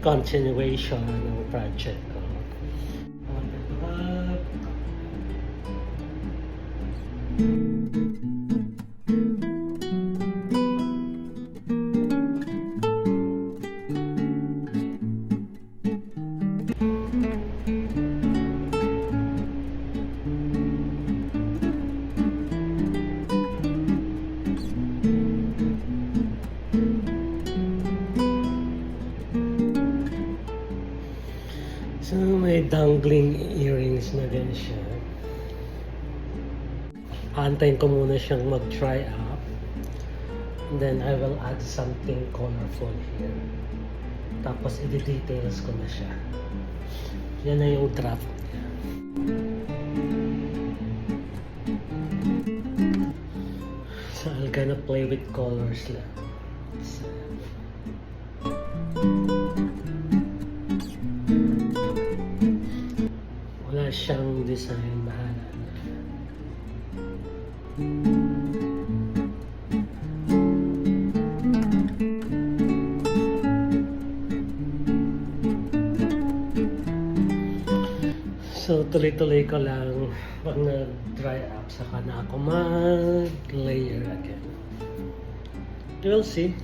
continuation ng project ko. So, may dangling earrings na din siya. Antayin ko muna siyang mag-dry up. And then, I will add something colorful here. Tapos, i-details ko na siya. Yan na yung draft niya. So, I'm gonna play with colors lang. So, wala siyang design, bahala na. So, tuloy-tuloy ko lang pag na-dry up, saka na ako mag-layer again. We'll see.